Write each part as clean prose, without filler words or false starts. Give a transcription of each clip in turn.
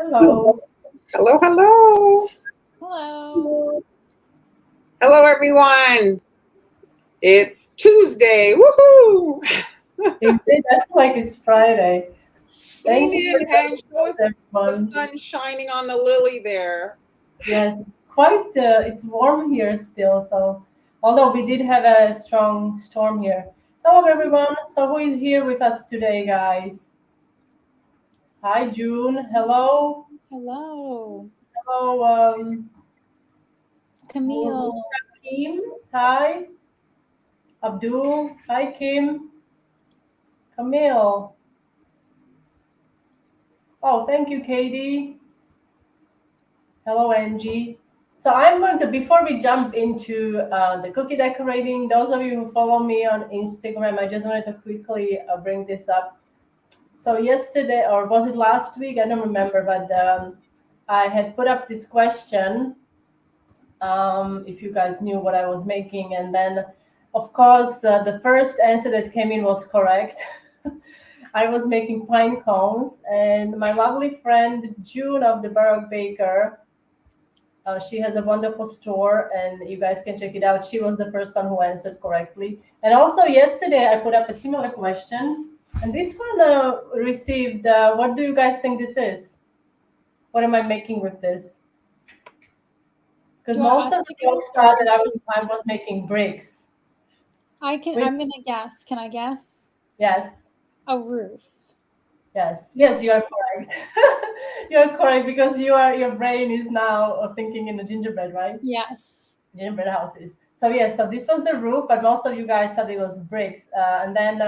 Hello. Hello, hello. Hello. Hello, everyone. It's Tuesday. Woohoo! Indeed, I feel like it's Friday. Lean Thank you in and show us for the everyone. sun shining on the lily there. Yes, it's warm here still. So, although we did have a strong storm here. Hello, everyone. So, who is here with us today, guys? Hi, June. Hello. Hello. Hello, Camille. Kim. Hi. Abdul. Hi, Kim. Camille. Oh, thank you, Katie. Hello, Angie. So I'm going to, before we jump into the cookie decorating, those of you who follow me on Instagram, I just wanted to quickly bring this up. So yesterday, or was it last week? I don't remember, but I had put up this question, if you guys knew what I was making. And then, of course, the first answer that came in was correct. I was making pine cones, and my lovely friend June of the Baroque Baker, she has a wonderful store, and you guys can check it out. She was the first one who answered correctly. And also yesterday, I put up a similar question, and this one received. What do you guys think this is? What am I making with this? Because You want most of us the to go folks thought that first? I was making bricks. I'm gonna guess. Can I guess? Yes, A roof. yes, you are correct. You are correct because your brain is now thinking in the gingerbread, right? Yes. Gingerbread houses. So yes, so this was the roof, but most of you guys said it was bricks. And then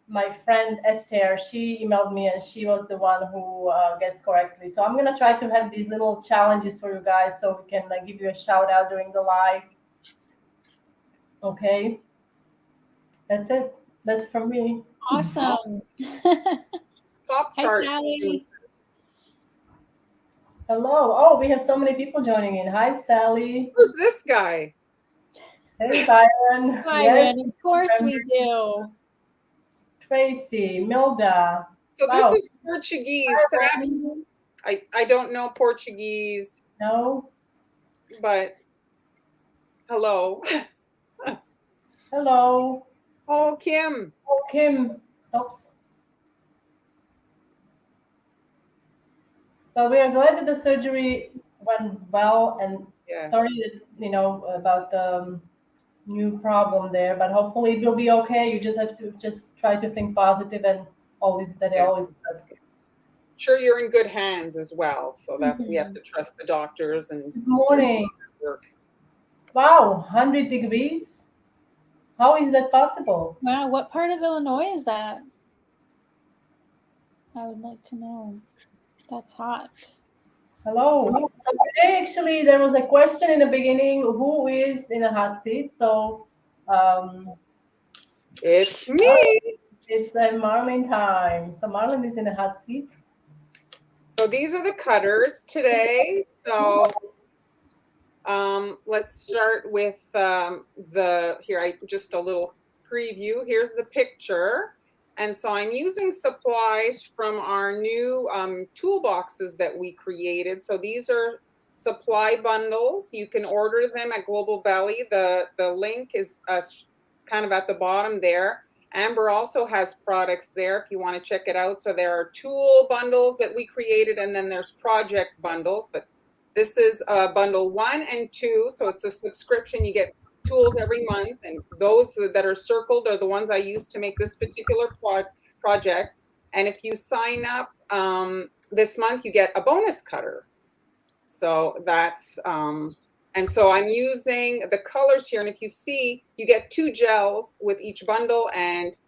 my friend Esther, she emailed me, and she was the one who guessed correctly. So I'm gonna try to have these little challenges for you guys, so we can give you a shout out during the live. Okay, that's it. That's from me. Awesome. Pop Hi, tarts. Sally. Hello. Oh, we have so many people joining in. Hi, Sally. Who's this guy? Hey, Byron. Hi, Yes, Of course we do. Tracy, Milda. So this Wow. is Portuguese. I don't know Portuguese, No. but hello. Hello. Oh, Kim. Oh, Kim. Oops. But we are glad that the surgery went well, and Yes. sorry that, about the new problem there, but hopefully it will be okay. You just have to just try to think positive and always that it Yes. always does. Sure, you're in good hands as well. So that's we have to trust the doctors and Good morning. work. Wow, 100 degrees. How is that possible? Wow, what part of Illinois is that? I would like to know. That's hot. Hello. So today, actually, there was a question in the beginning: who is in a hot seat? So, It's me. it's a Marlyn time. So Marlyn is in a hot seat. So these are the cutters today. So let's start with just a little preview. Here's the picture. And so I'm using supplies from our new toolboxes that we created. So these are supply bundles. You can order them at Global Belly. The link is kind of at the bottom there. Amber also has products there if you want to check it out. So there are tool bundles that we created, and then there's project bundles. But this is bundle 1 and 2. So it's a subscription. You get tools every month, and those that are circled are the ones I use to make this particular project. And if you sign up this month, you get a bonus cutter. So that's and so I'm using the colors here, and if you see, you get 2 gels with each bundle, and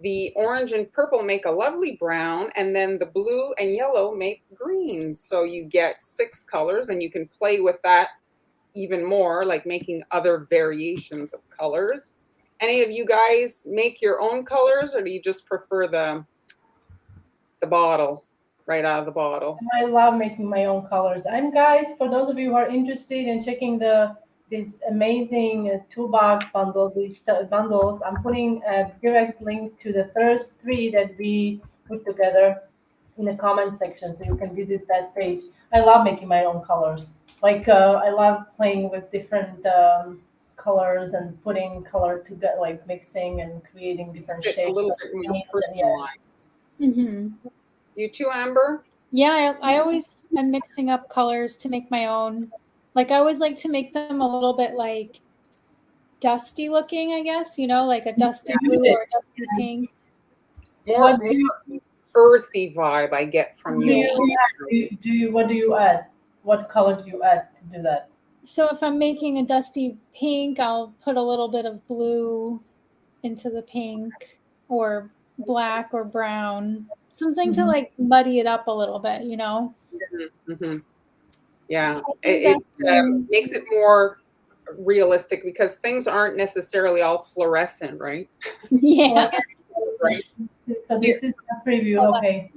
the orange and purple make a lovely brown, and then the blue and yellow make greens. So you get 6 colors, and you can play with that even more, like making other variations of colors. Any of you guys make your own colors, or do you just prefer the bottle, right out of the bottle? I love making my own colors. I'm guys, for those of you who are interested in checking this amazing toolbox bundle, these bundles, I'm putting a direct link to the first 3 that we put together. in the comment section, so you can visit that page. I love making my own colors. Like I love playing with different colors and putting color together, like mixing and creating different It's a shapes. little bit more Yes. personalized. Mm-hmm. You too, Amber? Yeah, I always am mixing up colors to make my own. Like I always like to make them a little bit like dusty looking, I guess, like a dusty blue or a dusty pink. More earthy vibe I get from you. What do you add? What color do you add to do that? So if I'm making a dusty pink, I'll put a little bit of blue into the pink or black or brown, something to like muddy it up a little bit, Mm-hmm. Yeah, Exactly. it makes it more realistic because things aren't necessarily all fluorescent, right? Yeah. Right. So this is a preview, okay.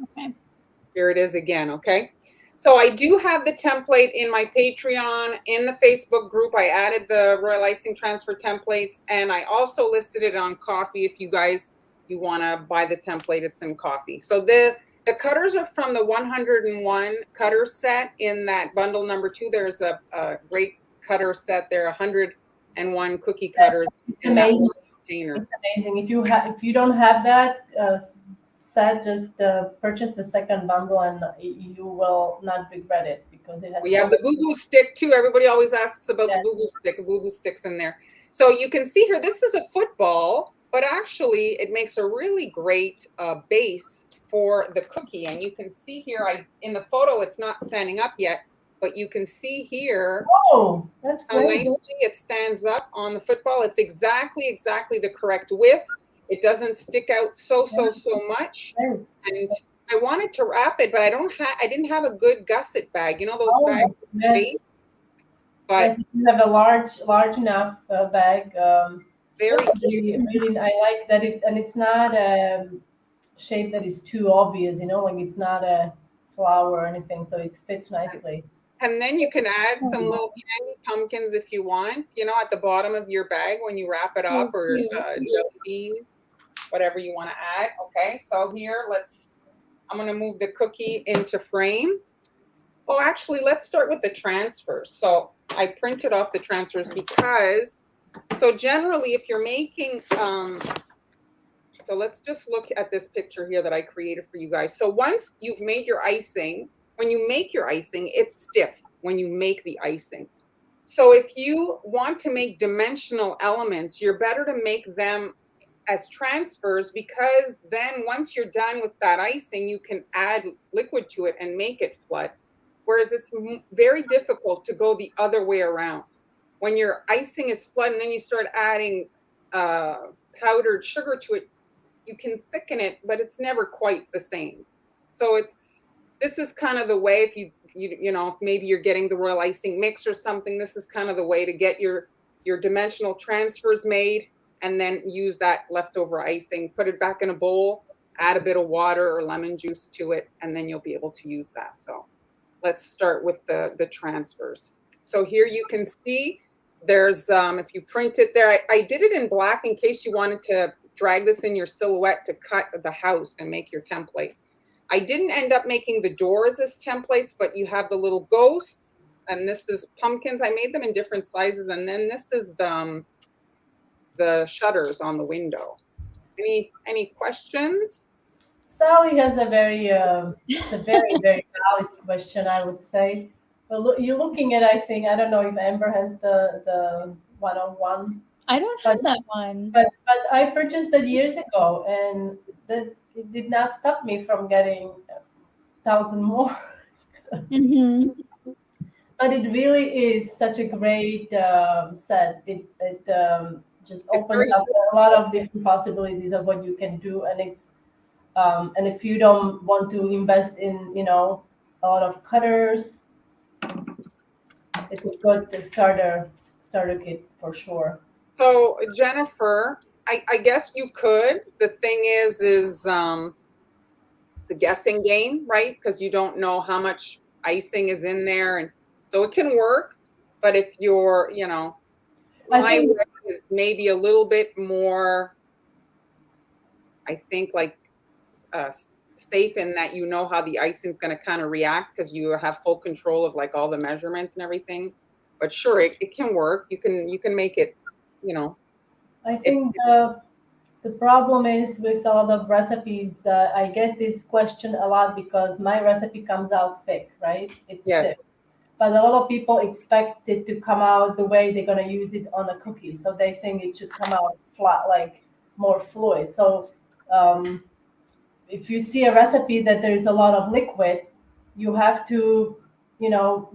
Here it is again, okay? So I do have the template in my Patreon, in the Facebook group. I added the royal icing transfer templates, and I also listed it on Coffee if you want to buy the template. It's in Coffee. So the cutters are from the 101 cutter set in that bundle number 2. There's a great cutter set there, 101 cookie cutters in that one container. It's amazing. If you don't have that set, just purchase the second bundle, and you will not regret it because it has. We have the boo-boo stick too. Everybody always asks about the boo-boo stick. A boo-boo stick's in there. So you can see here, this is a football, but actually it makes a really great base for the cookie. And you can see here, in the photo, it's not standing up yet, but you can see here how nicely it stands up on the football. It's exactly the correct width. It doesn't stick out so much. And I wanted to wrap it, but I didn't have a good gusset bag. You know those bags? Yes. But yes, if you have a large enough bag. Very cute. Really, I like that it's not a shape that is too obvious. Like it's not a flower or anything, so it fits nicely. And then you can add some little candy pumpkins if you want, at the bottom of your bag when you wrap it up, or jelly beans, whatever you want to add. Okay, so here, I'm going to move the cookie into frame. Oh, actually, let's start with the transfers. So I printed off the transfers because, so generally if you're making, so let's just look at this picture here that I created for you guys. So once you've made your icing, when you make your icing, it's stiff when you make the icing. So if you want to make dimensional elements, you're better to make them as transfers, because then once you're done with that icing, you can add liquid to it and make it flood. Whereas it's very difficult to go the other way around. When your icing is flood and then you start adding powdered sugar to it, you can thicken it, but it's never quite the same. So this is kind of the way, if if maybe you're getting the royal icing mix or something, this is kind of the way to get your dimensional transfers made, and then use that leftover icing, put it back in a bowl, add a bit of water or lemon juice to it, and then you'll be able to use that. So let's start with the transfers. So here you can see there's, if you print it there, I did it in black in case you wanted to drag this in your silhouette to cut the house and make your template. I didn't end up making the doors as templates, but you have the little ghosts, and this is pumpkins. I made them in different sizes, and then this is the shutters on the window. Any questions? Sally has a very very valid question, I would say. Well, you're looking at, I think, I don't know if Amber has the 101. I don't have that one. But I purchased that years ago, and that it did not stop me from getting 1,000 more. But it really is such a great set. It just opens up a lot of different possibilities of what you can do, and it's and if you don't want to invest in a lot of cutters, it's a good starter kit for sure. So Jennifer, I guess you could. The thing is the guessing game, right? Because you don't know how much icing is in there, and so it can work. But if you're, my way is maybe a little bit more, I think, like safe in that you know how the icing is going to kind of react because you have full control of like all the measurements and everything. But sure, it can work. You can make it, you know. I think the problem is with a lot of recipes that I get this question a lot because my recipe comes out thick, right? It's thick. Yes. But a lot of people expect it to come out the way they're going to use it on a cookie. So they think it should come out flat, like more fluid. So if you see a recipe that there is a lot of liquid, you have to, you know,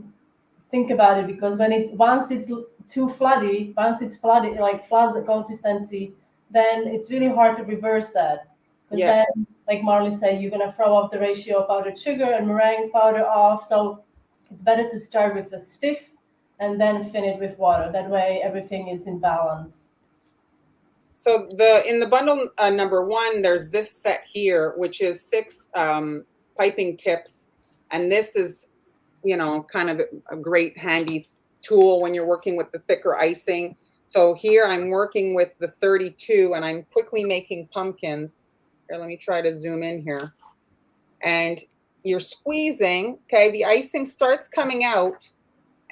think about it, because once it's too floody, like flood consistency, then it's really hard to reverse that. Because Yes. then, like Marlyn said, you're gonna throw off the ratio of powdered sugar and meringue powder off. So it's better to start with the stiff and then finish with water. That way, everything is in balance. So in the bundle number 1, there's this set here, which is 6 piping tips, and this is, you know, kind of a great handy tool when you're working with the thicker icing. So here I'm working with the 32, and I'm quickly making pumpkins. Here, let me try to zoom in here. And you're squeezing, okay? The icing starts coming out.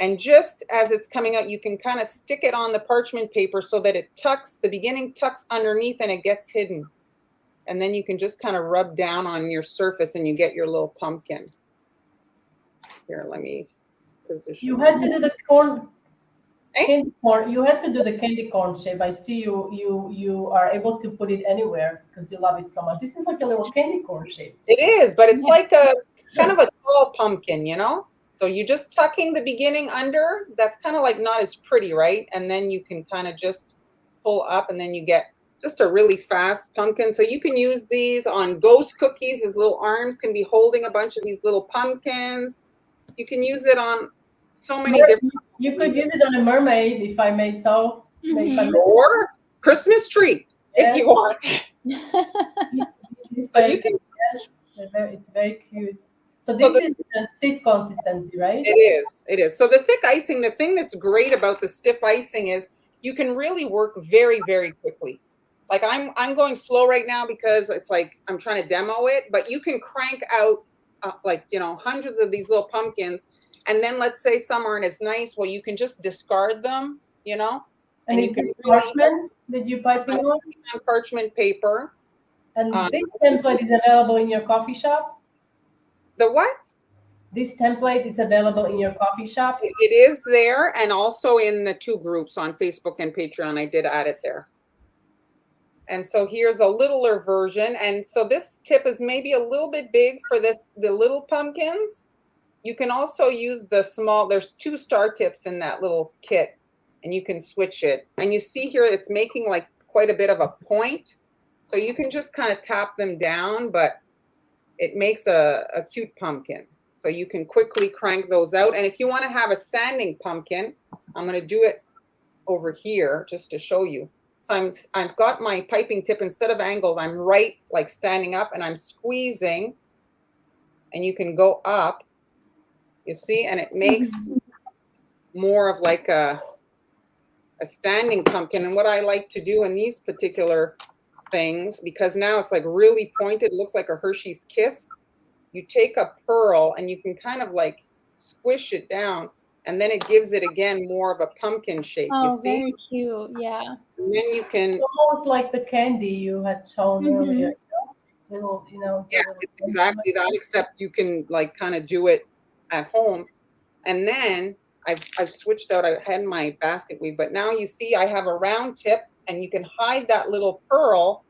And just as it's coming out, you can kind of stick it on the parchment paper so that it tucks, the beginning tucks underneath and it gets hidden. And then you can just kind of rub down on your surface and you get your little pumpkin. Here, let me position. You had to do the Eh? candy corn. You had to do the candy corn shape. I see you are able to put it anywhere because you love it so much. This is like a little candy corn shape. It is, but it's like a kind of a tall pumpkin, you know? So you're just tucking the beginning under. That's kind of like not as pretty, right? And then you can kind of just pull up and then you get just a really fast pumpkin. So you can use these on ghost cookies. His little arms can be holding a bunch of these little pumpkins. You can use it on so many different. You could use it on a mermaid, if I may so. Or Christmas tree, if you want. So you can, yes, it's very cute. So this is a stiff consistency, right? It is. It is. So the thick icing, the thing that's great about the stiff icing is you can really work very, very quickly. Like I'm going slow right now because it's like I'm trying to demo it, but you can crank out like, you know, hundreds of these little pumpkins. And then let's say some aren't as nice. Well, you can just discard them, you know. And is this parchment that you're piping on? Parchment paper. And this template is available in your coffee shop? The what? This template is available in your coffee shop? It is there, and also in the 2 groups on Facebook and Patreon. I did add it there. And so here's a littler version. And so this tip is maybe a little bit big for the little pumpkins. You can also use the small, there's 2 star tips in that little kit, and you can switch it. And you see here, it's making like quite a bit of a point. So you can just kind of tap them down, but it makes a cute pumpkin. So you can quickly crank those out. And if you want to have a standing pumpkin, I'm going to do it over here just to show you. So I've got my piping tip, instead of angled, I'm right like standing up and I'm squeezing, and you can go up, you see, and it makes more of like a standing pumpkin. And what I like to do in these particular things, because now it's like really pointed, it looks like a Hershey's Kiss. You take a pearl and you can kind of like squish it down, and then it gives it again more of a pumpkin shape. Oh, you see? very cute. Yeah. And then you can. It's almost like the candy you had shown earlier. Little, you know. Yeah, it's exactly that, except you can like kind of do it at home. And then I've switched out. I had my basket weave, but now you see I have a round tip, and you can hide that little pearl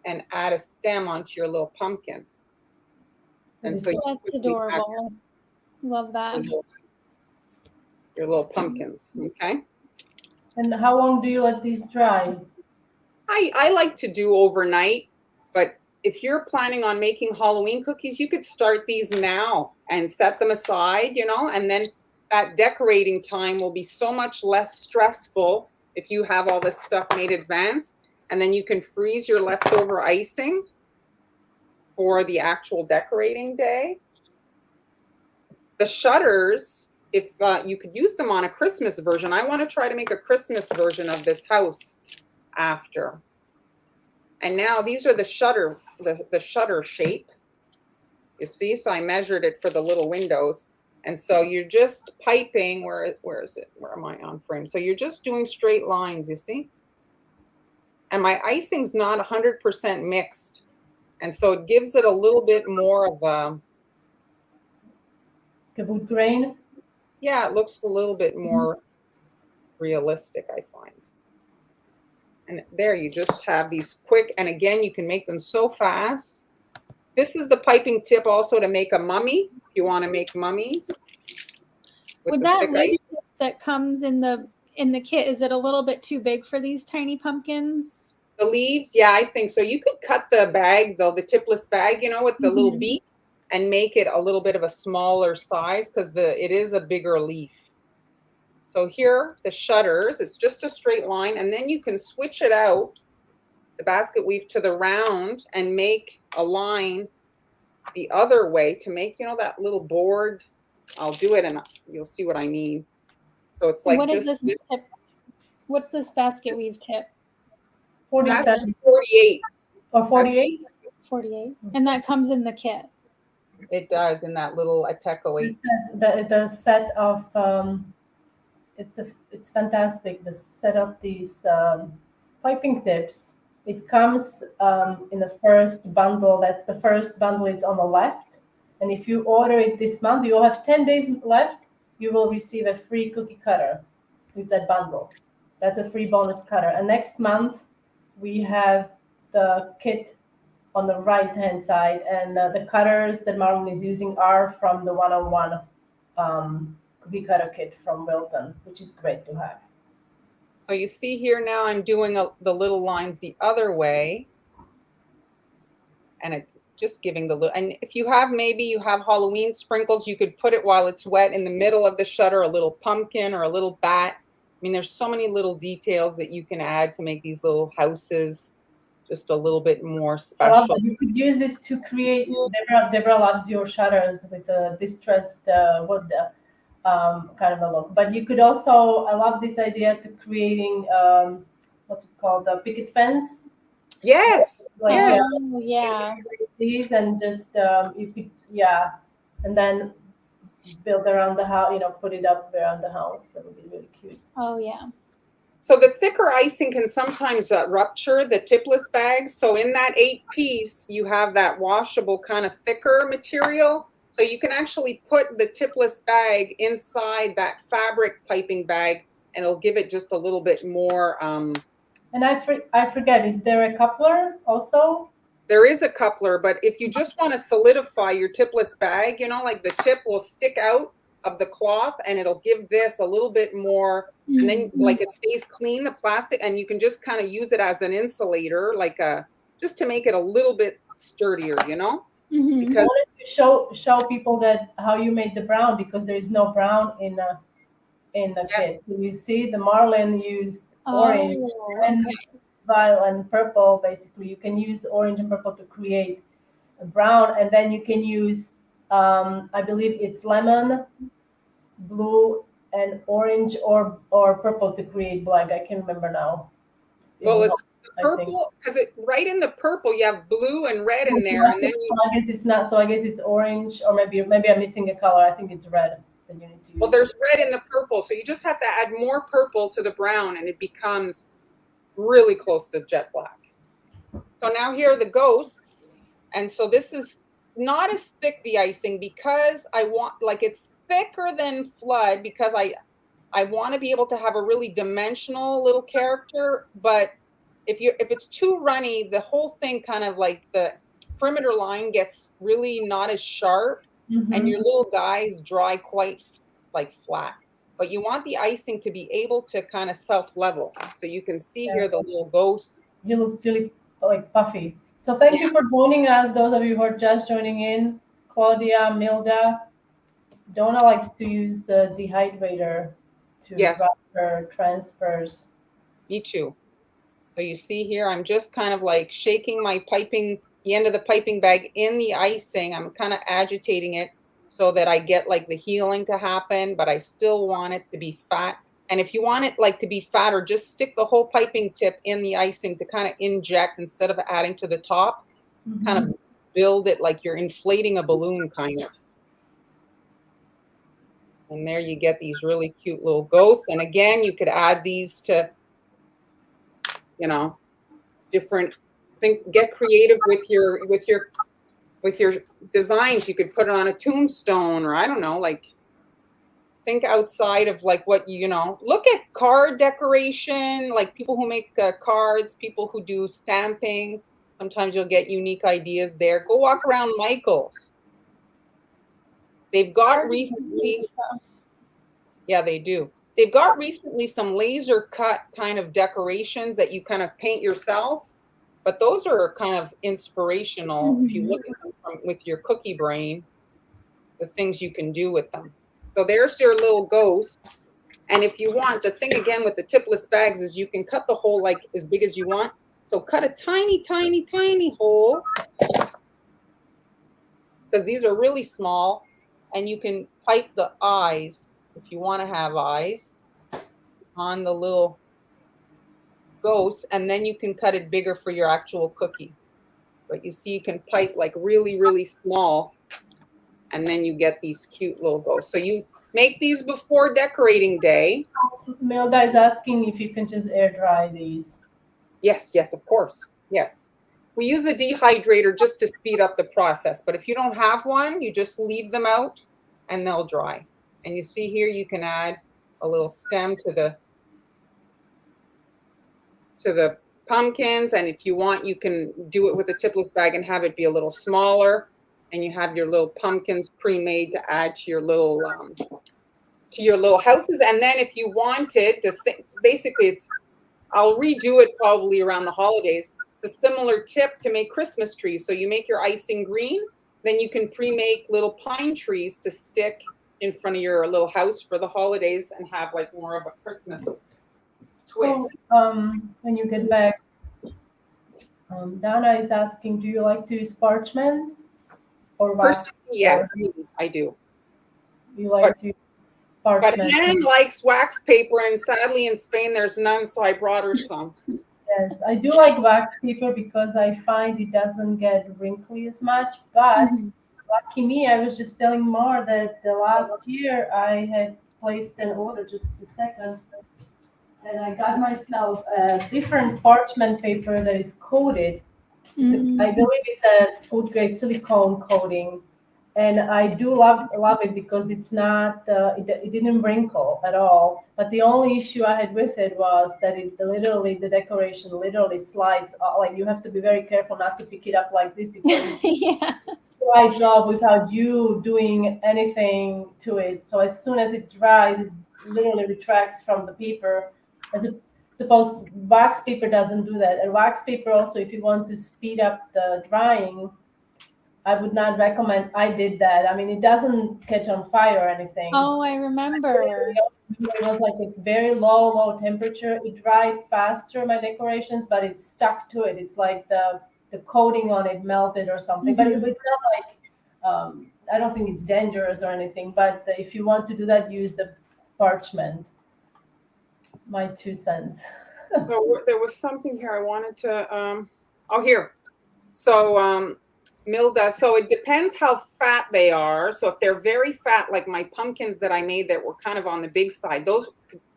and add a stem onto your little pumpkin. And so that's adorable. Love that. Your little pumpkins, okay? And how long do you let these dry? I like to do overnight, but if you're planning on making Halloween cookies, you could start these now and set them aside, you know, and then that decorating time will be so much less stressful if you have all this stuff made advance, and then you can freeze your leftover icing for the actual decorating day. The shutters, if you could use them on a Christmas version. I want to try to make a Christmas version of this house after. And now these are the shutter, the shutter shape. You see, so I measured it for the little windows. And so you're just piping, where is it? Where am I on frame? So you're just doing straight lines, you see? And my icing's not 100% mixed. And so it gives it a little bit more of a... The wood grain? Yeah, it looks a little bit more realistic, I find. And there you just have these quick, and again, you can make them so fast. This is the piping tip also to make a mummy, if you want to make mummies. Would that leaf that comes in the kit, is it a little bit too big for these tiny pumpkins? The leaves, yeah, I think so. You could cut the bag though, the tipless bag, you know, with the little beak, and make it a little bit of a smaller size because it is a bigger leaf. So here, the shutters, it's just a straight line, and then you can switch it out, the basket weave, to the round and make a line the other way to make, you know, that little board. I'll do it and you'll see what I mean. So it's like, what is this tip? What's this basket weave tip? 47. 48. Or 48? 48. And that comes in the kit. It does, in that little Ateco 8. The set of it's fantastic. The set of these piping tips. It comes in the first bundle. That's the first bundle. It's on the left. And if you order it this month, you will have 10 days left. You will receive a free cookie cutter with that bundle. That's a free bonus cutter. And next month, we have the kit on the right-hand side. And the cutters that Marlyn is using are from the one-on-one cookie cutter kit from Wilton, which is great to have. So you see here now I'm doing the little lines the other way. And it's just giving the little, and if you have, maybe you have Halloween sprinkles, you could put it while it's wet in the middle of the shutter, a little pumpkin or a little bat. I mean, there's so many little details that you can add to make these little houses just a little bit more special. You could use this to create, Deborah loves your shutters with a distressed wood kind of a look. But you could also, I love this idea to creating, what's it called, the picket fence. Yes. Like, yes. Yeah. These and just, you could, yeah. And then build around the house, you know, put it up around the house. That would be really cute. Oh, yeah. So the thicker icing can sometimes rupture the tipless bags. So in that 8-piece, you have that washable kind of thicker material. So you can actually put the tipless bag inside that fabric piping bag, and it'll give it just a little bit more. And I forget, is there a coupler also? There is a coupler, but if you just want to solidify your tipless bag, you know, like the tip will stick out of the cloth and it'll give this a little bit more, and then like it stays clean, the plastic, and you can just kind of use it as an insulator, like just to make it a little bit sturdier, you know? Because I wanted to show people that how you made the brown, because there is no brown in the kit. So you see the Marlyn used orange and violet and purple. Basically, you can use orange and purple to create a brown, and then you can use I believe it's lemon, blue, and orange or purple to create black. I can't remember now. Well, it's the purple, because right in the purple you have blue and red in there, and then I guess it's not. So I guess it's orange, or maybe I'm missing a color. I think it's red that you need to use. Well, there's red in the purple, so you just have to add more purple to the brown, and it becomes really close to jet black. So now here are the ghosts, and so this is not as thick, the icing, because I want, like, it's thicker than Flood because I want to be able to have a really dimensional little character. But if it's too runny, the whole thing kind of like the perimeter line gets really not as sharp, and your little guys dry quite like flat. But you want the icing to be able to kind of self-level. So you can see here the little ghost. You look really like puffy. So thank you for joining us, those of you who are just joining in. Claudia, Milda. Donna likes to use the dehydrator to wrap her transfers. Me too. So you see here, I'm just kind of like shaking my piping, the end of the piping bag in the icing. I'm kind of agitating it so that I get like the healing to happen, but I still want it to be fat. And if you want it like to be fatter, just stick the whole piping tip in the icing to kind of inject instead of adding to the top. Kind of build it like you're inflating a balloon kind of. And there you get these really cute little ghosts. And again, you could add these to, you know, different, get creative with your designs. You could put it on a tombstone, or I don't know, like think outside of like what you know, look at card decoration, like people who make cards, people who do stamping. Sometimes you'll get unique ideas there. Go walk around Michael's. They've got recently, yeah, they do. They've got recently some laser cut kind of decorations that you kind of paint yourself, but those are kind of inspirational if you look at them with your cookie brain, the things you can do with them. So there's your little ghosts. And if you want, the thing again with the tipless bags is you can cut the hole like as big as you want. So cut a tiny, tiny, tiny hole, because these are really small, and you can pipe the eyes, if you want to have eyes, on the little ghosts, and then you can cut it bigger for your actual cookie. But you see, you can pipe like really, really small, and then you get these cute little ghosts. So you make these before decorating day. Milda is asking if you can just air dry these. Yes, yes, of course. Yes. We use a dehydrator just to speed up the process. But if you don't have one, you just leave them out and they'll dry. And you see here, you can add a little stem to the pumpkins. And if you want, you can do it with a tipless bag and have it be a little smaller. And you have your little pumpkins pre-made to add to your little houses. And then if you wanted to, basically I'll redo it probably around the holidays. It's a similar tip to make Christmas trees. So you make your icing green, then you can pre-make little pine trees to stick in front of your little house for the holidays and have like more of a Christmas twist. So when you get back, Donna is asking, do you like to use parchment or wax? Yes, I do. You like to use parchment. But Anne likes wax paper, and sadly in Spain there's none, so I brought her some. Yes, I do like wax paper because I find it doesn't get wrinkly as much. But lucky me, I was just telling Mar that the last year I had placed an order, just a second, and I got myself a different parchment paper that is coated. I believe it's a food grade silicone coating, and I do love it because it's not it didn't wrinkle at all. But the only issue I had with it was that the decoration literally slides off. Like you have to be very careful not to pick it up like this because it slides off without you doing anything to it. So as soon as it dries, it literally retracts from the paper. Suppose wax paper doesn't do that. And wax paper also, if you want to speed up the drying, I would not recommend. I did that. I mean, it doesn't catch on fire or anything. Oh, I remember. It was like a very low temperature. It dried faster, my decorations, but it stuck to it. It's like the coating on it melted or something. But it's not like, I don't think it's dangerous or anything. But if you want to do that, use the parchment. My 2 cents. So there was something here I wanted to, here. So, Milda, so it depends how fat they are. So if they're very fat, like my pumpkins that I made that were kind of on the big side, those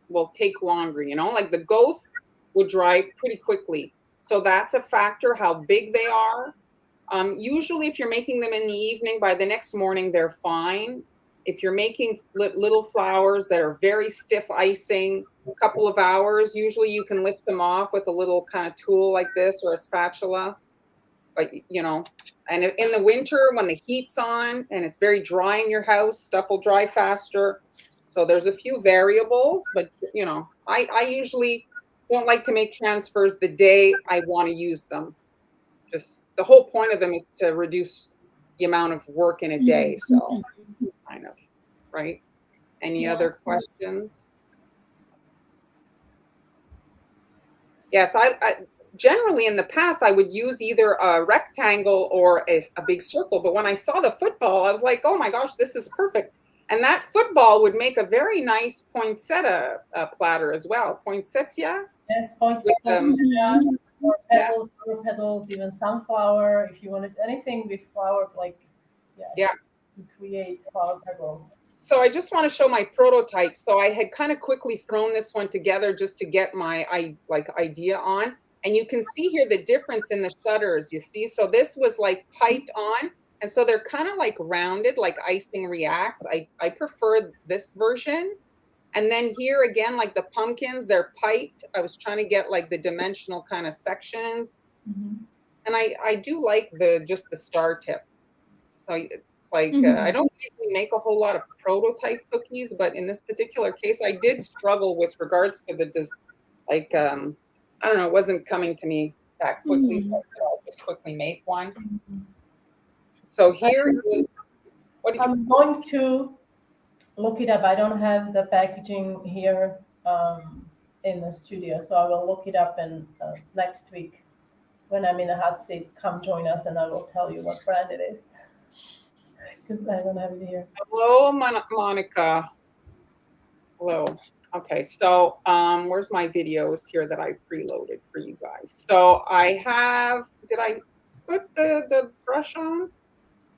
will take longer, like the ghosts would dry pretty quickly. So that's a factor, how big they are. Usually if you're making them in the evening, by the next morning, they're fine. If you're making little flowers that are very stiff icing, a couple of hours, usually you can lift them off with a little kind of tool like this or a spatula. But, and in the winter when the heat's on and it's very dry in your house, stuff will dry faster. So there's a few variables, but, I usually won't like to make transfers the day I want to use them. Just the whole point of them is to reduce the amount of work in a day. So kind of, right? Any other questions? Yes, I generally in the past I would use either a rectangle or a big circle, but when I saw the football, I was like, oh my gosh, this is perfect. And that football would make a very nice poinsettia platter as well. Poinsettia? Yes, poinsettia. Or petals, even sunflower. If you wanted anything with flower, like Yeah. you create flower petals. So I just want to show my prototype. So I had kind of quickly thrown this one together just to get my idea on. And you can see here the difference in the shutters, you see? So this was like piped on. And so they're kind of like rounded, like icing reacts. I prefer this version. And then here again, like the pumpkins, they're piped. I was trying to get like the dimensional kind of sections. Mm-hmm. And I do like just the star tip. So it's like, I don't usually make a whole lot of prototype cookies, but in this particular case, I did struggle with regards to I don't know, it wasn't coming to me that quickly. So I said, I'll just quickly make one. So here is, I'm going to look it up. I don't have the packaging here in the studio, so I will look it up and next week when I'm in a hot seat, come join us and I will tell you what brand it is. Because I don't have it here. Hello, Monica. Hello. Okay, so where's my videos here that I preloaded for you guys? So I have, did I put the brush on?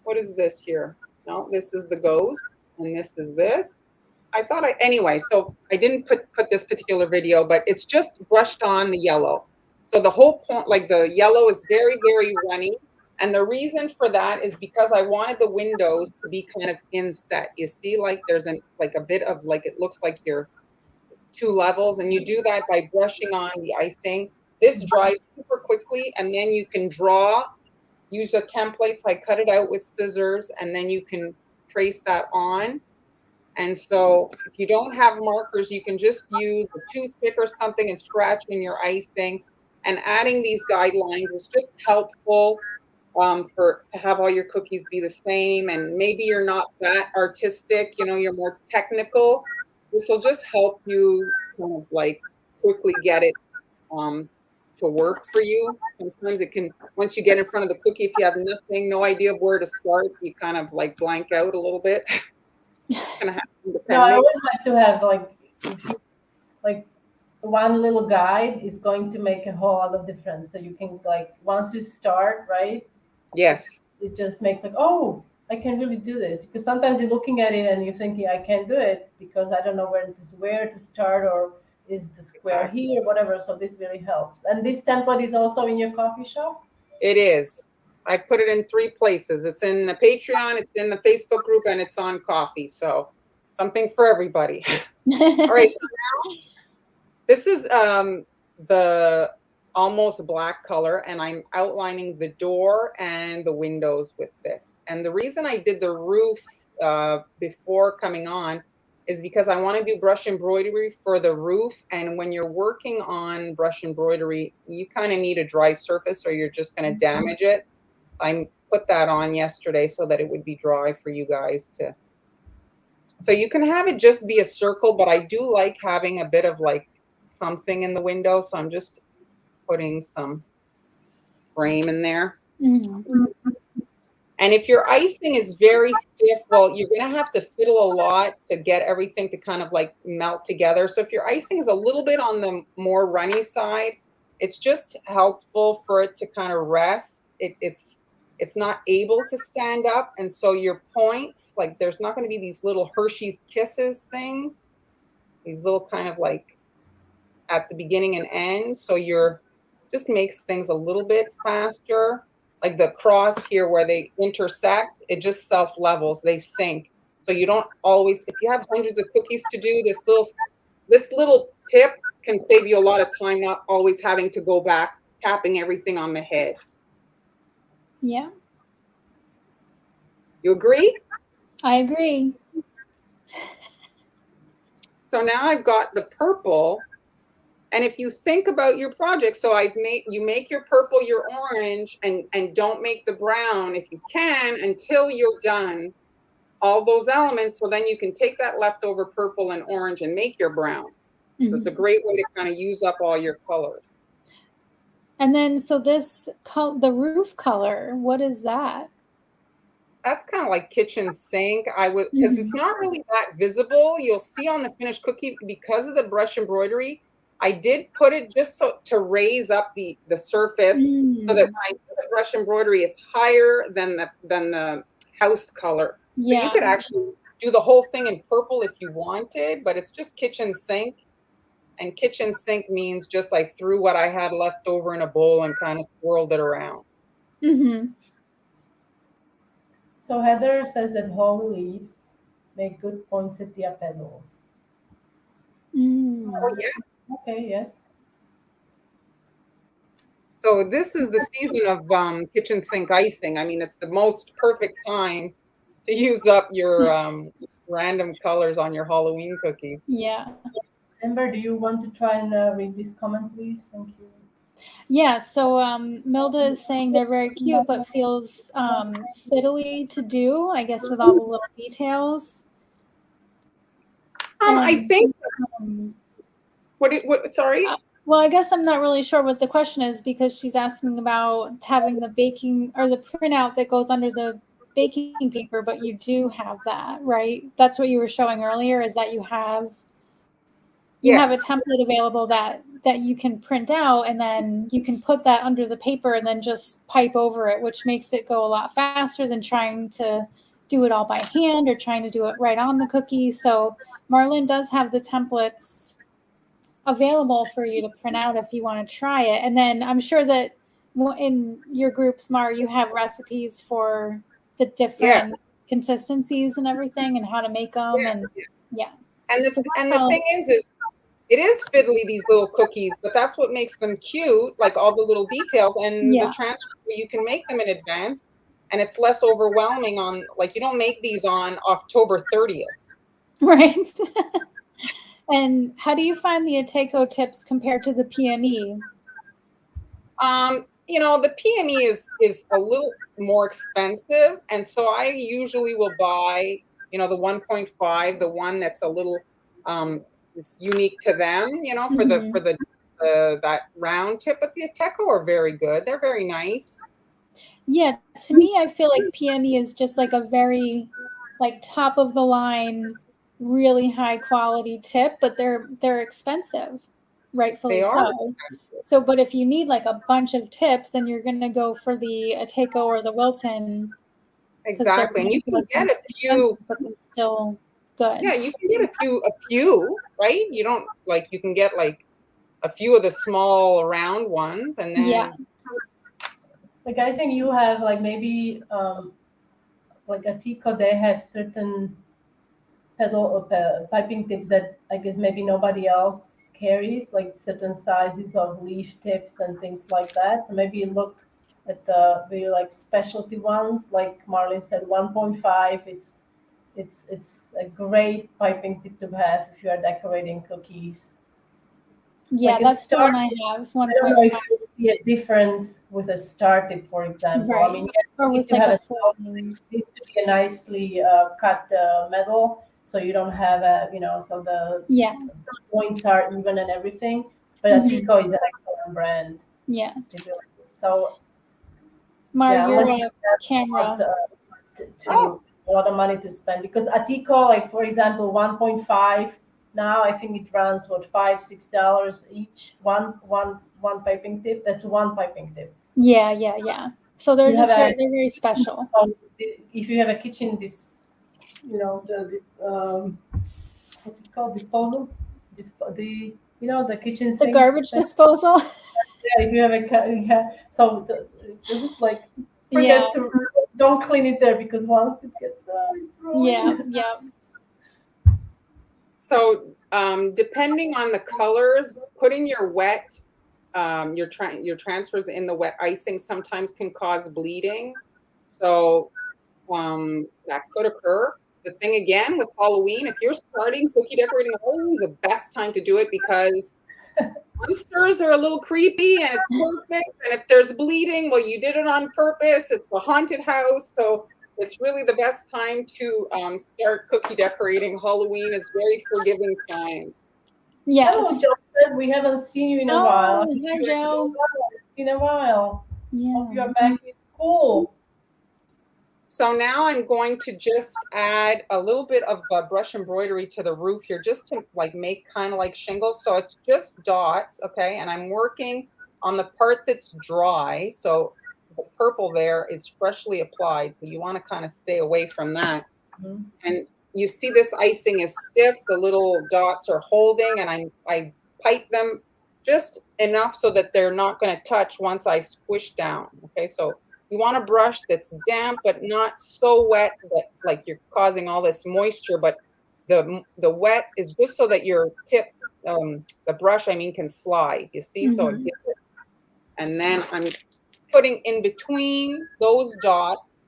What is this here? No, this is the ghost, and this is this. I thought anyway, so I didn't put this particular video, but it's just brushed on the yellow. So the whole point, like the yellow is very, very runny. And the reason for that is because I wanted the windows to be kind of inset. You see, like there's a bit of like, it looks like it's two levels, and you do that by brushing on the icing. This dries super quickly, and then you can use a template. So I cut it out with scissors, and then you can trace that on. And so if you don't have markers, you can just use a toothpick or something and scratch in your icing. And adding these guidelines is just helpful to have all your cookies be the same. And maybe you're not that artistic, you're more technical. This will just help you kind of like quickly get it to work for you. Sometimes it can, once you get in front of the cookie, if you have no idea where to start, you kind of like blank out a little bit. Kind of happen, no, I always like to have like one little guide is going to make a whole lot of difference. So you can like once you start, right? Yes. It just makes like, oh, I can really do this. Because sometimes you're looking at it and you're thinking, I can't do it because I don't know where to start, or is the square here, whatever. So this really helps. And this template is also in your coffee shop? It is. I put it in 3 places. It's in the Patreon, it's in the Facebook group, and it's on coffee. So something for everybody. All right. So now this is the almost black color, and I'm outlining the door and the windows with this. And the reason I did the roof before coming on is because I want to do brush embroidery for the roof. And when you're working on brush embroidery, you kind of need a dry surface or you're just going to damage it. So I put that on yesterday so that it would be dry for you guys to. So you can have it just be a circle, but I do like having a bit of like something in the window. So I'm just putting some frame in there. And if your icing is very stiff, well, you're going to have to fiddle a lot to get everything to kind of like melt together. So if your icing is a little bit on the more runny side, it's just helpful for it to kind of rest. It's not able to stand up. And so your points, like there's not going to be these little Hershey's Kisses things, these little kind of like at the beginning and end. So just makes things a little bit faster. Like the cross here where they intersect, it just self-levels, they sync. So you don't always, if you have hundreds of cookies to do, this little tip can save you a lot of time, not always having to go back, tapping everything on the head. Yeah. You agree? I agree. So now I've got the purple. And if you think about your project, so you make your purple, your orange, and don't make the brown if you can until you're done all those elements. So then you can take that leftover purple and orange and make your brown. So it's a great way to kind of use up all your colors. And then, so the roof color, what is that? That's kind of like kitchen sink. Because it's not really that visible. You'll see on the finished cookie, because of the brush embroidery, I did put it just so to raise up the surface so that when I do the brush embroidery, it's higher than the house color. So you could actually do the whole thing in purple if you wanted, but it's just kitchen sink. And kitchen sink means just I threw what I had left over in a bowl and kind of swirled it around. Mm-hmm. So Heather says that whole leaves make good poinsettia petals. Oh, yes. Okay, yes. So this is the season of kitchen sink icing. I mean, it's the most perfect time to use up your random colors on your Halloween cookies. Yeah. Amber, do you want to try and read this comment, please? Thank you. Yeah, so Milda is saying they're very cute, but feels fiddly to do, I guess, with all the little details. I think, sorry? Well, I guess I'm not really sure what the question is because she's asking about having the baking or the printout that goes under the baking paper, but you do have that, right? That's what you were showing earlier, is that you have a template available that you can print out, and then you can put that under the paper and then just pipe over it, which makes it go a lot faster than trying to do it all by hand or trying to do it right on the cookie. So Marlyn does have the templates available for you to print out if you want to try it. And then I'm sure that in your group, Smart, you have recipes for the different consistencies and everything and how to make them. And yeah. And the thing is it is fiddly, these little cookies, but that's what makes them cute, like all the little details. And the transfer, you can make them in advance, and it's less overwhelming on, like, you don't make these on October 30th. Right. And how do you find the Ateco tips compared to the PME? You know, the PME is a little more expensive, and so I usually will buy, you know, the 1.5, the one that's a little it's unique to them, you know, for the that round tip. But the Ateco are very good. They're very nice. Yeah, to me, I feel like PME is just like a very like top of the line, really high quality tip, but they're expensive, rightfully so. So, but if you need like a bunch of tips, then you're going to go for the Ateco or the Wilton. Exactly, and you can get a few, but they're still good. Yeah, you can get a few, right? You don't like, you can get like a few of the small round ones, and then like I think you have like maybe like Ateco, they have certain piping tips that I guess maybe nobody else carries, like certain sizes of leaf tips and things like that. So maybe look at the very like specialty ones, like Marlyn said, 1.5. It's a great piping tip to have if you are decorating cookies. Yeah, like that's the one I have. 1.5. I don't know if you see a difference with a star tip, for example. Right. I mean, or with like it needs to be a nicely cut metal, so you don't have a, you know, so the points are even and everything. But Ateco is an excellent brand. Yeah. So, your camera. A lot of money to spend, because Ateco, like for example, 1.5 now I think it runs what, $5-6 each. One piping tip. That's one piping tip. Yeah. So they're just they're very special. If you have a kitchen, this, you know, what's it called, disposal, the, you know, the kitchen sink, the garbage disposal. Yeah, if you have so just like forget to, don't clean it there, because once it gets it's ruined. Yeah. So depending on the colors, putting your wet your transfers in the wet icing sometimes can cause bleeding. So that could occur. The thing again with Halloween, if you're starting cookie decorating, Halloween is the best time to do it, because monsters are a little creepy and it's perfect. And if there's bleeding, well, you did it on purpose. It's a haunted house. So it's really the best time to start cookie decorating. Halloween is very forgiving time. Yes. Hello, Joseph. We haven't seen you in a while. Hi, Joe. It's been a while. Yeah. Hope you're back in school. So now I'm going to just add a little bit of brush embroidery to the roof here, just to like make kind of like shingles. So it's just dots, okay? And I'm working on the part that's dry. So the purple there is freshly applied. So you want to kind of stay away from that. Mhm. And you see this icing is stiff. The little dots are holding, and I pipe them just enough so that they're not going to touch once I squish down. Okay, so you want a brush that's damp but not so wet that like you're causing all this moisture, but the wet is just so that your tip, the brush, I mean, can slide. You see, so it Mhm. gets it. And then I'm putting in between those dots,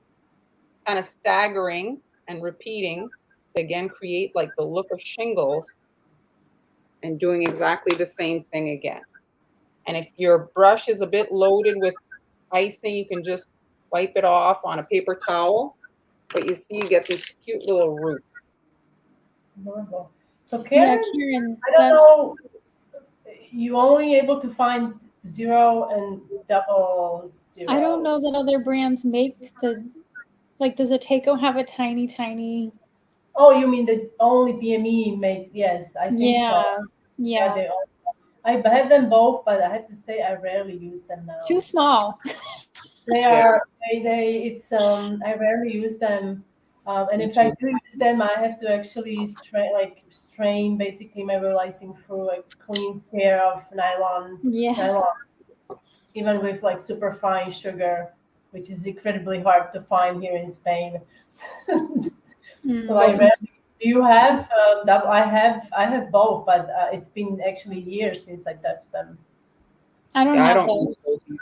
kind of staggering and repeating to again create like the look of shingles, and doing exactly the same thing again. And if your brush is a bit loaded with icing, you can just wipe it off on a paper towel. But you see, you get this cute little root. Adorable. So Yeah, Karen, Karen, I don't that's know, you only able to find 0 and 00. I don't know that other brands make the like does Ateco have a tiny, tiny Oh, you mean the only BME makes? Yes, I think so. yeah, Yeah, yeah. they all. I have them both, but I have to say I rarely use them Too now. small. They Yeah, are it's I rarely use them, and me if I too. do use them, I have to actually strain basically my realizing through a clean pair of Yeah. nylon, even with like super fine sugar, which is incredibly hard to find here in Spain. So I Mm. So rarely. Do you have that? I have both, but it's been actually years since I touched them. I don't yeah, I have don't use those. those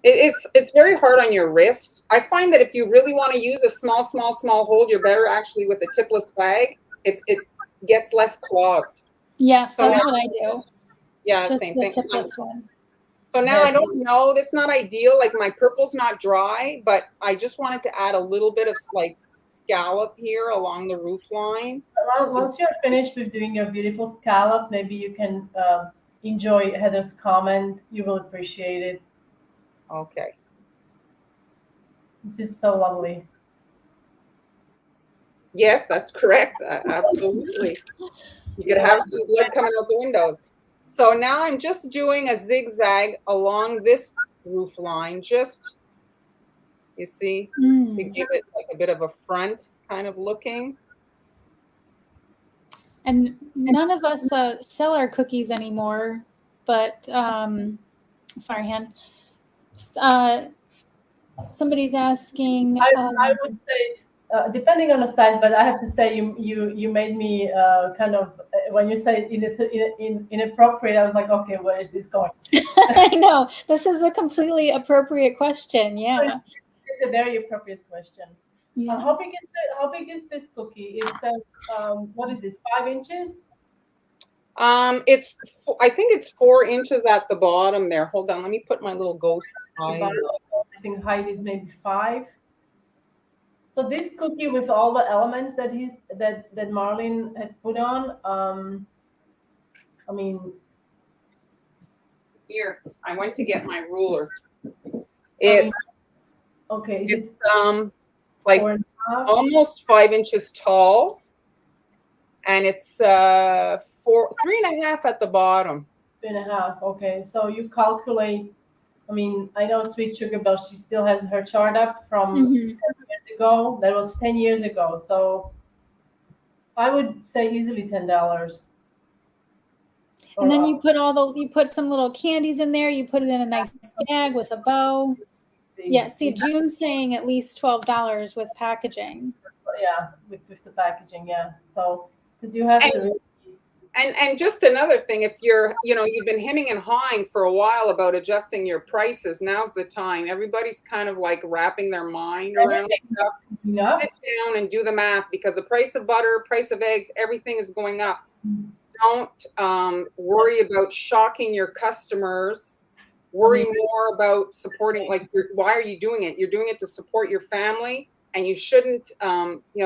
either. It's very hard on your wrist. I find that if you really want to use a small hold, you're better actually with a tipless bag. It gets less clogged. Yes, So now, that's what I do. yeah, Just same the thing. tipless one. So now I Yes. don't know. That's not ideal. Like my purple's not dry, but I just wanted to add a little bit of like scallop here along the roof line. Once you're finished with doing your beautiful scallop, maybe you can enjoy Heather's comment. You will appreciate it. Okay. This is so lovely. Yes, that's correct. Absolutely. You could Yeah. have some blood coming out the windows. So now I'm just doing a zigzag along this roof line, just, you see, to Mm. give it like a bit of a front kind of looking. And none of us sell our cookies anymore, but sorry, Han. Uh, somebody's asking. I would say depending on the size, but I have to say you made me kind of when you say inappropriate, I was like, okay, where is this going? I know this is a completely appropriate question. Yeah. It's a very appropriate question. Yeah. How big is this cookie? It says what is this? 5 inches? I think it's 4 inches at the bottom there. Hold on, let me put my little ghost The eyes bottom, up. I think height is maybe 5. So this cookie with all the elements that Marlyn had put on, I mean, Here, I went to get my ruler. I mean, It's okay, is it's it like 4.5? almost 5 inches tall, and it's 3.5 at the bottom. 3.5. Okay, so you calculate. I mean, I know Sweet Sugar Bell. She still has her chart up from Hmm. 10 years ago. That was 10 years ago. So I would say easily $10. And Or then you put some little candies in there. You put it in a nice bag with a bow. Yeah. See, June's saying at least $12 with packaging. yeah, with the packaging, yeah. So because you have And to. Really, and just another thing, if you've been hemming and hawing for a while about adjusting your prices, now's the time. Everybody's kind of like wrapping their mind around stuff. yeah. Sit down and do the math, because the price of butter, price of eggs, everything is going up. Don't worry about shocking your customers. Worry more about supporting, like, why are you doing it? You're doing it to support your family, and you shouldn't,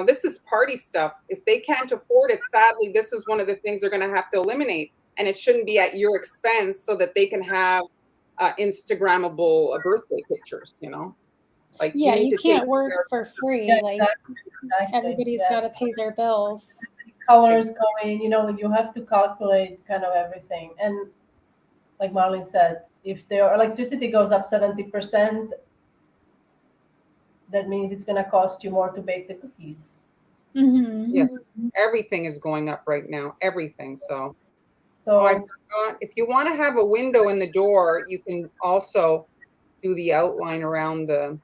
this is party stuff. If they can't afford it, sadly, this is one of the things they're going to have to eliminate, and it shouldn't be at your expense so that they can have Instagrammable birthday pictures. Like Yeah, need you to take can't work care for free. Yeah, Like exactly. everybody's Yeah. got to pay their bills. Colors going, you know, you have to calculate kind of everything. And like Marlyn said, if their electricity goes up 70%, that means it's going to cost you more to bake the cookies. Mm-hmm. Yes, everything is going up right now. Everything. So, So oh, I forgot. If you want to have a window in the door, you can also do the outline around the.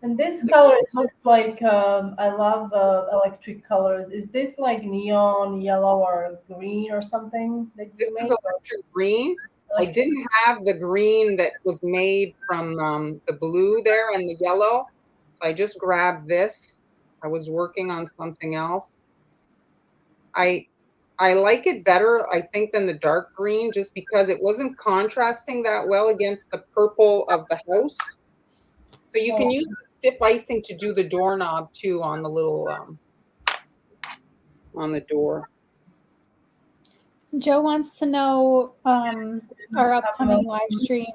and this color, it looks like I love electric colors. Is this like neon yellow or green or something that This you is make? electric green. I Electric- didn't have the green that was made from the blue there and the yellow. So I just grabbed this. I was working on something else. I I like it better, I think, than the dark green just because it wasn't contrasting that well against the purple of the house. So you can Oh, use the stiff icing to do the doorknob too on the little on the door. Joe wants to know our upcoming live stream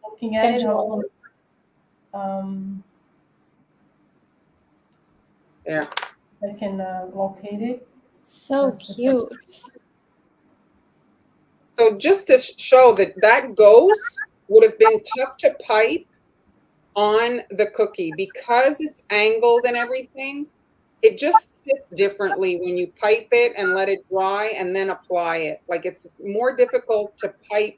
looking at it, schedule. There. I can locate it. So Just a cute. So just to show that that ghost would have been tough to pipe on the cookie because it's angled and everything. It just sits differently when you pipe it and let it dry and then apply it. Like it's more difficult to pipe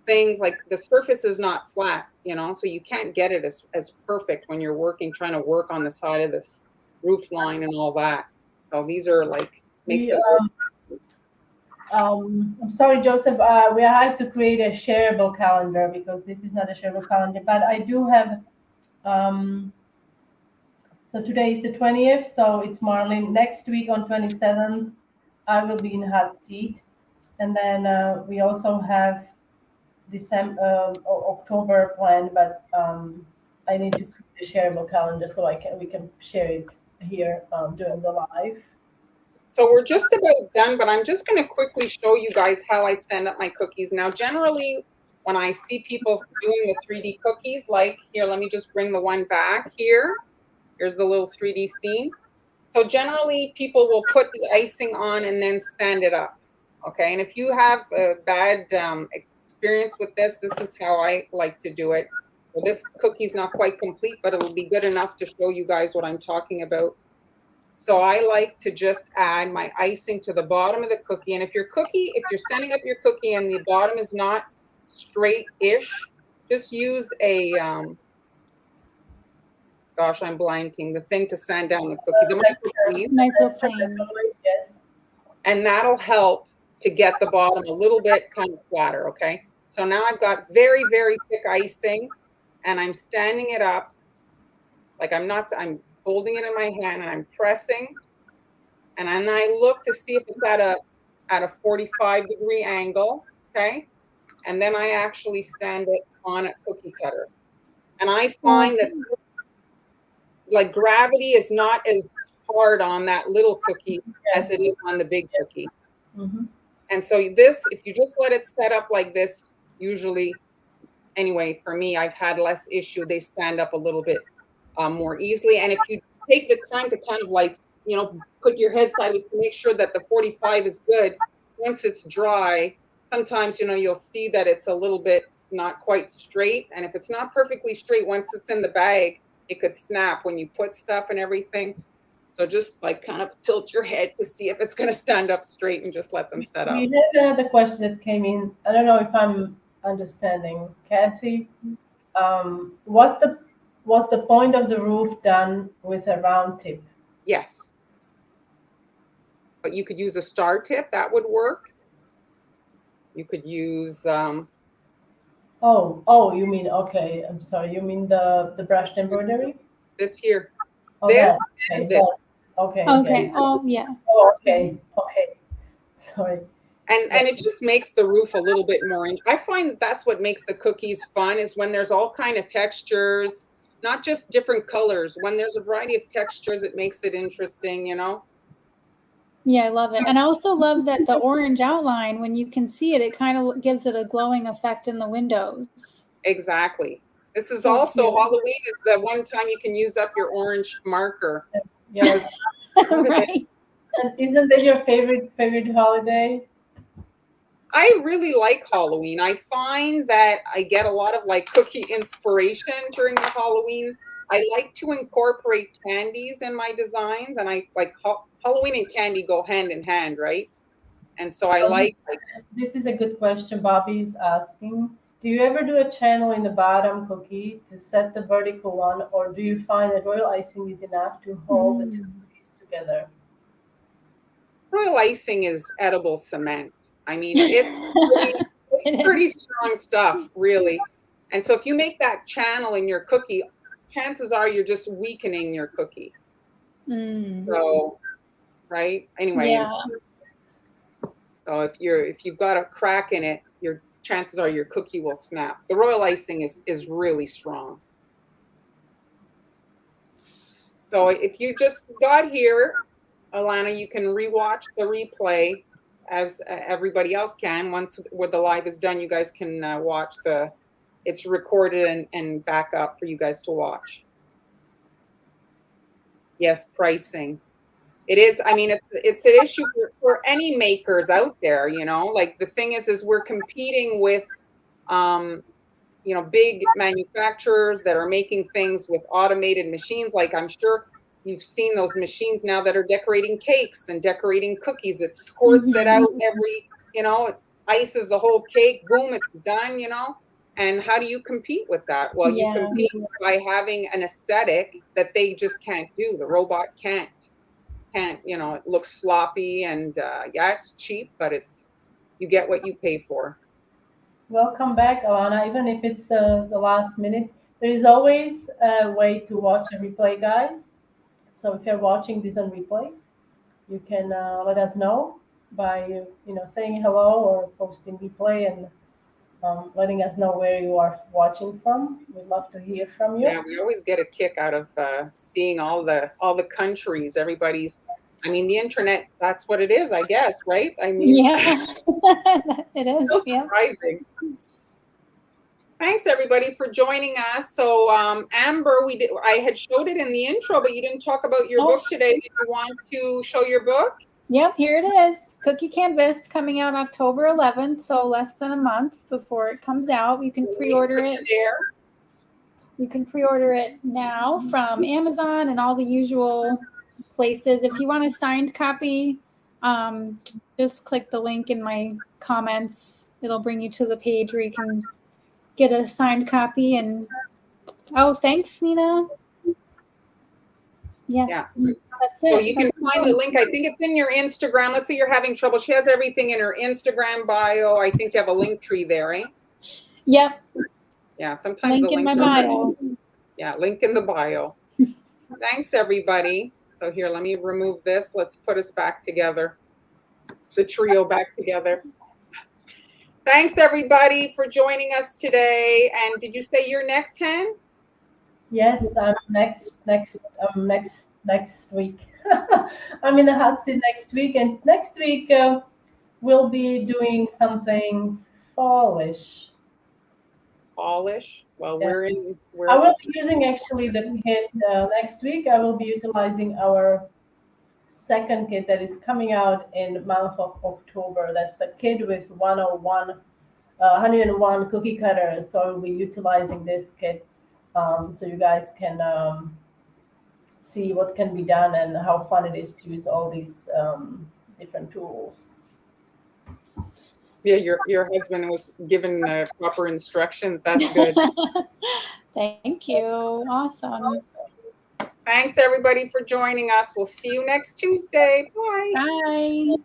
things, like the surface is not flat, you know, so you can't get it as perfect when you're working, trying to work on the side of this roof line and all that. So these are like, makes We, it. I'm sorry, Joseph. We have to create a shareable calendar because this is not a shareable calendar. But I do have. So today is the 20th. So it's Marlyn. Next week on 27th, I will be in hot seat, and then we also have December, October planned. But I need to create a shareable calendar so we can share it here during the live. So we're just about done, but I'm just going to quickly show you guys how I stand up my cookies. Now, generally, when I see people doing the 3D cookies, like here, let me just bring the one back here. Here's the little 3D scene. So generally, people will put the icing on and then stand it up. Okay, and if you have a bad experience with this, this is how I like to do it. Well, this cookie's not quite complete, but it'll be good enough to show you guys what I'm talking about. So I like to just add my icing to the bottom of the cookie. And if you're standing up your cookie and the bottom is not straight-ish, just use a, gosh, I'm blanking, the thing to sand down the cookie, the Microplane. Yes. and that'll help to get the bottom a little bit kind of flatter, okay? So now I've got very, very thick icing, and I'm standing it up, like I'm holding it in my hand, and I'm pressing, and then I look to see if it's at a 45-degree angle, okay? And then I actually stand it on a cookie cutter. And I find that like gravity is not as hard on that little cookie as it is on the big cookie. Mm-hmm. And so this, if you just let it set up like this, usually, anyway, for me, I've had less issue. They stand up a little bit more easily. And if you take the time to kind of like, you know, put your head sideways to make sure that the 45 is good, once it's dry, sometimes, you know, you'll see that it's a little bit not quite straight. And if it's not perfectly straight, once it's in the bag, it could snap when you put stuff and everything. So just like kind of tilt your head to see if it's going to stand up straight and just let them set up. We had another question that came in. I don't know if I'm understanding. Kathy, was the point of the roof done with a round tip? Yes. But you could use a star tip. That would work. You could use... Oh, you mean, okay, I'm sorry. You mean the brushed embroidery? this here. Oh, This that. and Okay, this. okay. Okay. Yes. Oh, yeah. Oh, okay. Sorry. And it just makes the roof a little bit more. I find that's what makes the cookies fun, is when there's all kind of textures, not just different colors. When there's a variety of textures, it makes it interesting, you know? Yeah, I love it. And I also love that the orange outline, when you can see it, it kind of gives it a glowing effect in the windows. Exactly. This is So also cute. Halloween is the one time you can use up your orange marker. Yes. Right. And isn't that your favorite holiday? I really like Halloween. I find that I get a lot of like cookie inspiration during the Halloween. I like to incorporate candies in my designs, and I like Halloween and candy go hand in hand, right? And so I So like this is a good question Bobby's asking. Do you ever do a channel in the bottom cookie to set the vertical one, or do you find that royal icing is enough to hold the two cookies together? royal icing is edible cement. I mean, it's It pretty is. strong stuff, really. And so if you make that channel in your cookie, chances are you're just weakening your cookie. Mm. So, right? Anyway, Yeah. so if you've got a crack in it, your chances are your cookie will snap. The royal icing is really strong. So if you just got here, Alana, you can rewatch the replay as everybody else can. Once where the live is done, you guys can watch it's recorded and back up for you guys to watch. Yes, pricing. It is. I mean, it's an issue for any makers out there. You know, like the thing is we're competing with, big manufacturers that are making things with automated machines. Like I'm sure you've seen those machines now that are decorating cakes and decorating cookies. It squirts it out it ices the whole cake. Boom, it's done. And how do you compete with that? Well, you Yeah. compete by having an aesthetic that they just can't do. The robot can't. It looks sloppy and yeah, it's cheap, but you get what you pay for. Welcome back, Alana. Even if it's the last minute, there is always a way to watch a replay, guys. So if you're watching this on replay, you can let us know by saying hello or posting replay and letting us know where you are watching from. We'd love to hear from you. Yeah, we always get a kick out of seeing all the countries. Everybody's. I mean, the internet. That's what it is, I guess, right? I mean, Yeah. It is. so Yeah. surprising. Thanks everybody for joining us. So Amber, I had showed it in the intro, but you didn't talk about your book today. Did you want to show your book? Yep, here it is. Cookie Canvas coming out October 11th, so less than a month before it comes out. You can pre-order it. You can pre-order it now from Amazon and all the usual places. If you want a signed copy, just click the link in my comments. It'll bring you to the page where you can get a signed copy. And thanks, Nina. Yeah. That's it. So you can find the link. I think it's in your Instagram. Let's say you're having trouble. She has everything in her Instagram bio. I think you have a link tree there, eh? Yep. Yeah, sometimes link the links in my bio. Yeah, link in the bio. Thanks, everybody. So here, let me remove this. Let's put us back together. The trio back together. Thanks, everybody, for joining us today. And did you say you're next, Hen? Yes, I'm next week. I'm in the hot seat next week, and next week we'll be doing something fallish. Fallish? Well, Yeah. we're I will be using actually the kit next week. I will be utilizing our second kit that is coming out in the month of October. That's the kit with 101 cookie cutters. So I'll be utilizing this kit so you guys can see what can be done and how fun it is to use all these different tools. Yeah, your husband was given proper instructions. That's good. Thank you. Awesome. Thanks, everybody, for joining us. We'll see you next Tuesday. Bye. Bye.